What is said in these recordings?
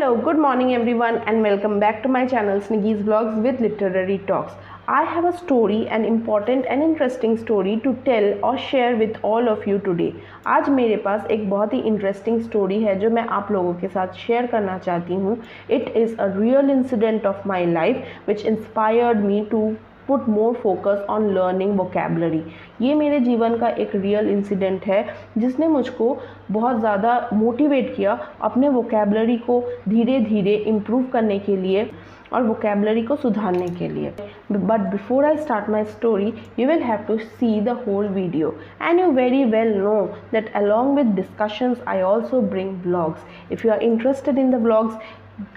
Hello, good morning everyone and welcome back to my channel Sniggy's Vlogs with Literary Talks. I have a story, an important and interesting story to tell और share with all of you today. आज मेरे पास एक बहुत ही interesting story है जो मैं आप लोगों के साथ share करना चाहती हूँ. It is a real incident of my life which inspired me to put more focus on learning vocabulary. ये मेरे जीवन का एक रियल इंसिडेंट है जिसने मुझको बहुत ज़्यादा मोटिवेट किया अपने वोकेबलरी को धीरे धीरे इम्प्रूव करने के लिए और वोकेबलरी को सुधारने के लिए. But before I start my story you will have to see the whole video and you very well know that along with discussions I also bring vlogs. If you are interested in the vlogs,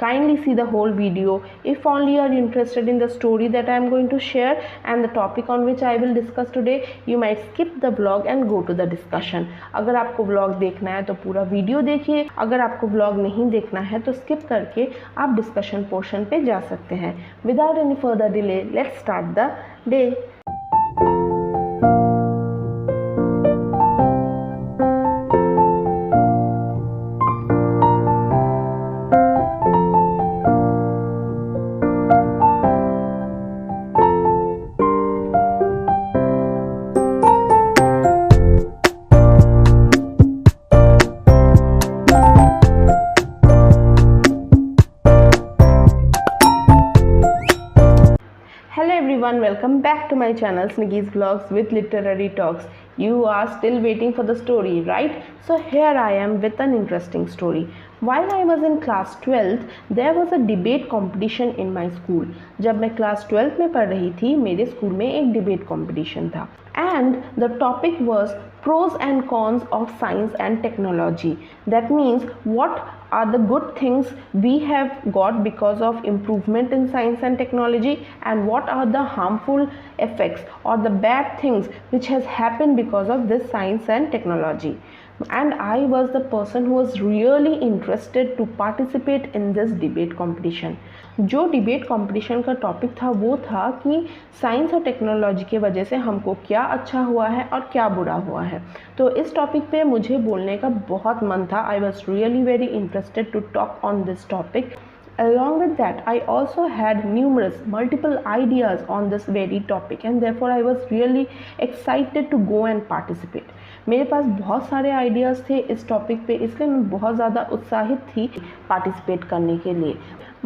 kindly see the whole video. If only you are interested in the story that I am going to share and the topic on which I will discuss today, you might skip the vlog and go to the discussion. अगर आपको vlog देखना है तो पूरा video देखिए, अगर आपको vlog नहीं देखना है तो skip करके आप discussion portion पे जा सकते हैं. Without any further delay, let's start the day. Everyone, welcome back to my channel Sniggy's Vlogs with Literary Talks. You are still waiting for the story, right? So here I am with an interesting story. While I was in class 12th, there was a debate competition in my school. जब मैं class 12th में पढ़ रही थी, मेरे school में एक debate competition था. And the topic was pros and cons of science and technology. That means what are the good things we have got because of improvement in science and technology, and what are the harmful effects or the bad things which has happened because of this science and technology. And I was the person who was really interested to participate in this debate competition. जो debate competition का topic था वो था कि science और technology के वजह से हमको क्या अच्छा हुआ है और क्या बुरा हुआ है. तो इस टॉपिक पे मुझे बोलने का बहुत मन था. I was really very interested to talk on this topic. Along with that, I also had multiple ideas on this very topic, and therefore I was really excited to go and participate. मेरे पास बहुत सारे ideas थे इस topic पे, इसलिए मैं बहुत ज़्यादा उत्साहित थी पार्टिसिपेट करने के लिए.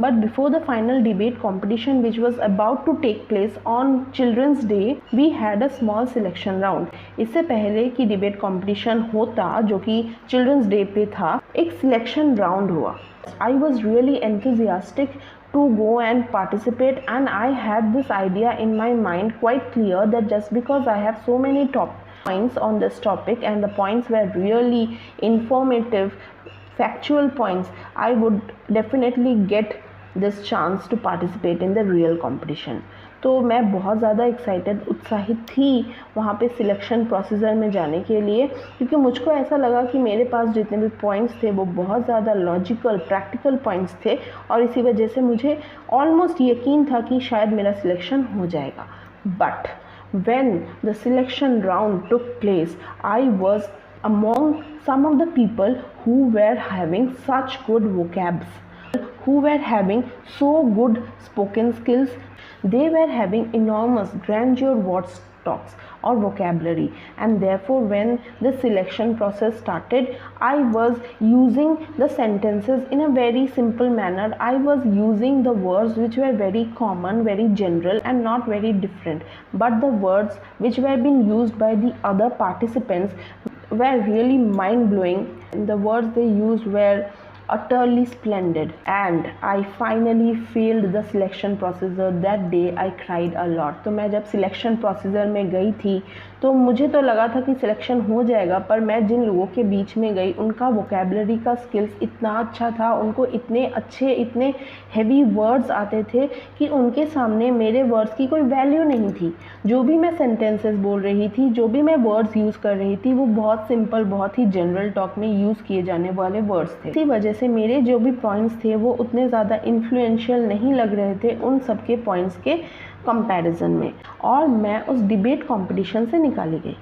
But before the final debate competition which was about to take place on Children's Day, we had a small selection round. इससे पहले कि डिबेट competition होता जो कि Children's Day पे था, एक selection round हुआ. I was really enthusiastic to go and participate, and I had this idea in my mind quite clear that just because I have so many top points on this topic and the points were really informative, factual points, I would definitely get this chance to participate in the real competition. तो मैं बहुत ज़्यादा उत्साहित थी वहाँ पे selection procedure में जाने के लिए, क्योंकि मुझको ऐसा लगा कि मेरे पास जितने भी पॉइंट्स थे वो बहुत ज़्यादा लॉजिकल प्रैक्टिकल पॉइंट्स थे, और इसी वजह से मुझे ऑलमोस्ट यकीन था कि शायद मेरा सिलेक्शन हो जाएगा. But when the selection round took place, I was among some of the people who were having such good vocabs, who were having so good spoken skills. They were having enormous grandeur words talks or vocabulary, and therefore when the selection process started, I was using the sentences in a very simple manner. I was using the words which were very common, very general and not very different, but the words which were being used by the other participants were really mind-blowing. The words they used were utterly splendid, and I finally failed the selection procedure. That day I cried a lot. तो मैं जब selection procedure में गई थी तो मुझे तो लगा था कि सिलेक्शन हो जाएगा, पर मैं जिन लोगों के बीच में गई उनका वोकेबलरी का स्किल्स इतना अच्छा था, उनको इतने अच्छे इतने हैवी वर्ड्स आते थे कि उनके सामने मेरे वर्ड्स की कोई वैल्यू नहीं थी. जो भी मैं सेंटेंसेस बोल रही थी, जो भी मैं वर्ड्स यूज़ कर रही थी, वो बहुत सिंपल, बहुत ही जनरल टॉक में यूज़ किए जाने वाले वर्ड्स थे. इसी वजह से मेरे जो भी पॉइंट्स थे वो उतने ज़्यादा इन्फ्लुएंशियल नहीं लग रहे थे उन सब के पॉइंट्स के कंपैरिजन में, और मैं उस डिबेट कंपटीशन से निकाली गई.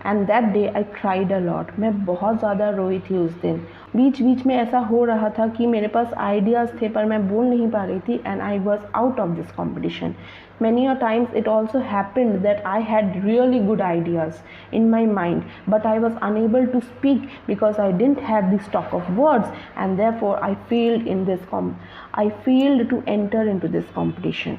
And that day I cried a lot. मैं बहुत ज़्यादा रोई थी उस दिन। बीच बीच में ऐसा हो रहा था कि मेरे पास आइडियाज़ थे पर मैं बोल नहीं पा रही थी, and I was out of this competition. Many a times it also happened that I had really good ideas in my mind, but I was unable to speak because I didn't have the stock of words, and therefore I failed to enter into this competition.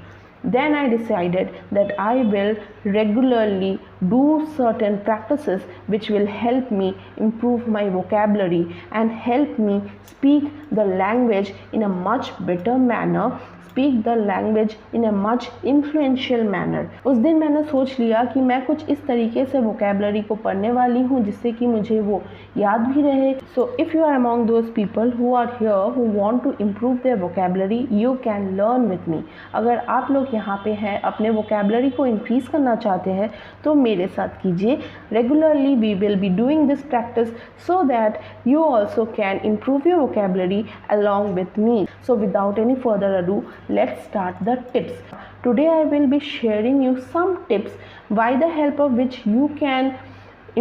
Then I decided that I will regularly do certain practices which will help me improve my vocabulary and help me speak the language in a much better manner, speak the language in a much influential manner. उस दिन मैंने सोच लिया कि मैं कुछ इस तरीके से vocabulary को पढ़ने वाली हूँ जिससे कि मुझे वो याद भी रहे. So if you are among those people who are here who want to improve their vocabulary, you can learn with me. अगर आप लोग यहाँ पे हैं अपने vocabulary को increase करना चाहते हैं तो मेरे साथ कीजिए. Regularly we will be doing this practice so that you also can improve your vocabulary along with me. So without any further ado, let's start the tips. Today I will be sharing you some tips by the help of which you can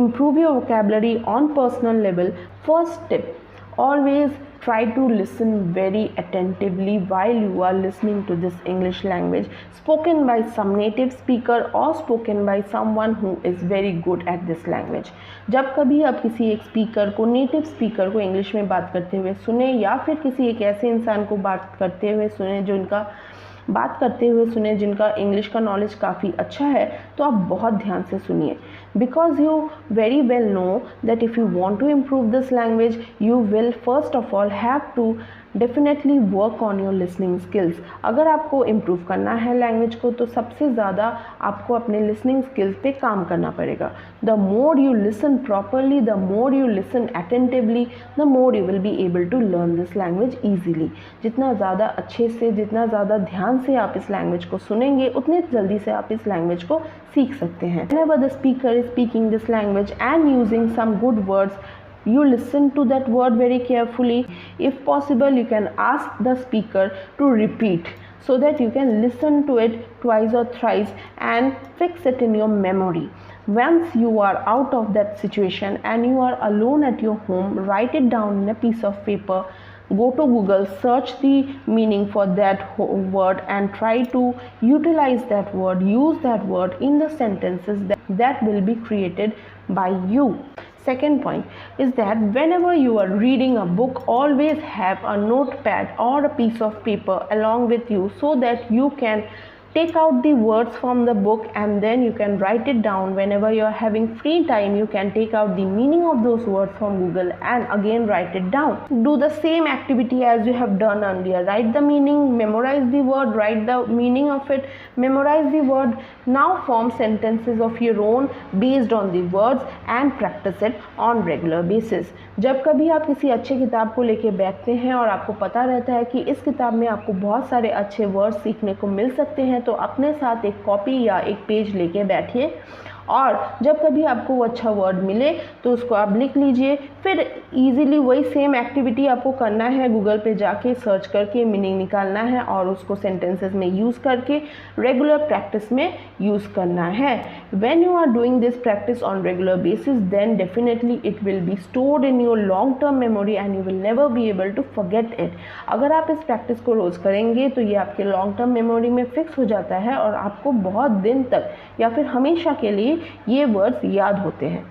improve your vocabulary on personal level. First tip, always try to listen very attentively while you are listening to this English language spoken by some native speaker or spoken by someone who is very good at this language. जब कभी आप किसी एक speaker को, native speaker को English में बात करते हुए सुने या फिर किसी एक ऐसे इंसान को बात करते हुए सुने जिनका इंग्लिश का नॉलेज काफ़ी अच्छा है, तो आप बहुत ध्यान से सुनिए. Because you very well know that if you want to improve this language, you will first of all have to definitely work on your listening skills. अगर आपको improve करना है लैंग्वेज को तो सबसे ज़्यादा आपको अपने listening skills पे काम करना पड़ेगा. The more you listen properly, the more you listen attentively, the more you will be able to learn this language easily. जितना ज़्यादा अच्छे से, जितना ज़्यादा ध्यान से आप इस लैंग्वेज को सुनेंगे, उतने जल्दी से आप इस लैंग्वेज को सीख सकते हैं. Whenever the speaker is speaking this language and using some good words, you listen to that word very carefully. If possible, you can ask the speaker to repeat so that you can listen to it twice or thrice and fix it in your memory. Once you are out of that situation and you are alone at your home, write it down in a piece of paper. Go to Google, search the meaning for that word and try to utilize that word, use that word in the sentences that will be created by you. Second point is that whenever you are reading a book, always have a notepad or a piece of paper along with you so that you can take out the words from the book and then you can write it down. Whenever you are having free time, you can take out the meaning of those words from Google and again write it down. Do the same activity as you have done earlier. Write the meaning, memorize the word, write the meaning of it, memorize the word. Now form sentences of your own based on the words and practice it on regular basis. जब कभी आप किसी अच्छे किताब को लेके बैठते हैं और आपको पता रहता है कि इस किताब में आपको बहुत सारे अच्छे वर्ड्स सीखने को मिल सकते हैं, तो अपने साथ एक कॉपी या एक पेज लेके बैठिए और जब कभी आपको वो अच्छा वर्ड मिले तो उसको आप लिख लीजिए. फिर इजीली वही सेम एक्टिविटी आपको करना है, गूगल पे जाके सर्च करके मीनिंग निकालना है और उसको सेंटेंसेस में यूज़ करके रेगुलर प्रैक्टिस में यूज़ करना है. When you are doing this practice on regular basis, then definitely it will be stored in your long term memory and you will never be able to forget it. अगर आप इस practice को रोज़ करेंगे तो ये आपके लॉन्ग टर्म मेमोरी में fix हो जाता है और आपको बहुत दिन तक या फिर हमेशा के लिए ये वर्ड्स याद होते हैं.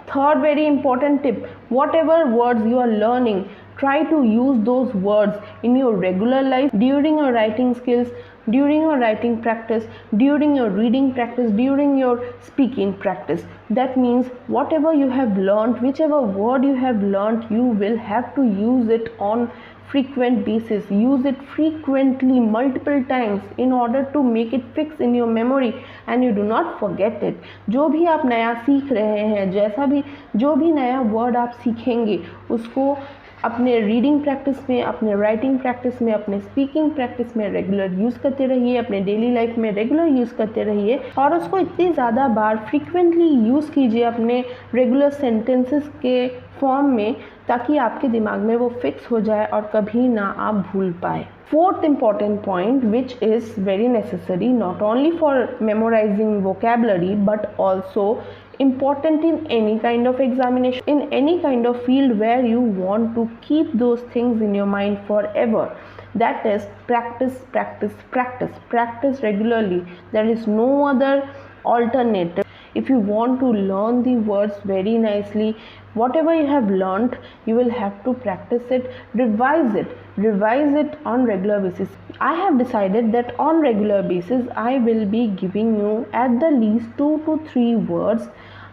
Third very important tip, whatever words you are learning, try to use those words in your regular life, during your writing skills, during your writing practice, during your reading practice, during your speaking practice. That means whatever you have learned, whichever word you have learned, you will have to use it on frequent basis. Use it frequently, multiple times, in order to make it fix in your memory and you do not forget it. जो भी आप नया सीख रहे हैं, जो भी नया वर्ड आप सीखेंगे, उसको अपने रीडिंग प्रैक्टिस में, अपने राइटिंग प्रैक्टिस में, अपने स्पीकिंग प्रैक्टिस में रेगुलर यूज़ करते रहिए, अपने डेली लाइफ में रेगुलर यूज़ करते रहिए और उसको इतनी ज़्यादा बार फ्रीक्वेंटली यूज़ कीजिए अपने रेगुलर सेंटेंसेस के फॉर्म में, ताकि आपके दिमाग में वो फिक्स हो जाए और कभी ना आप भूल पाए. Fourth important point, which is very necessary not only for memorizing vocabulary but also important in any kind of examination, in any kind of field where you want to keep those things in your mind forever. That is practice, practice, practice. Practice regularly. There is no other alternative. If you want to learn the words very nicely, whatever you have learned, you will have to practice it, revise it on regular basis. I have decided that on regular basis I will be giving you at the least 2 to 3 words.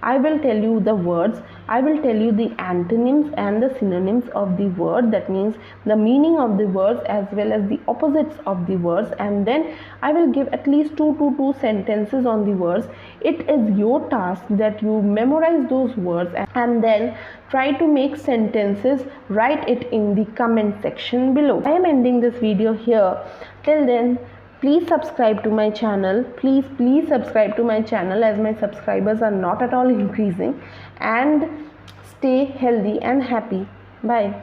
I will tell you the words, I will tell you the antonyms and the synonyms of the word, that means the meaning of the words as well as the opposites of the words, and then I will give at least 2 to 2 sentences on the words. It is your task that you memorize those words and then try to make sentences. Write it in the comment section below. I am ending this video here. Till then, please subscribe to my channel. Please subscribe to my channel, as my subscribers are not at all increasing. And stay healthy and happy. Bye.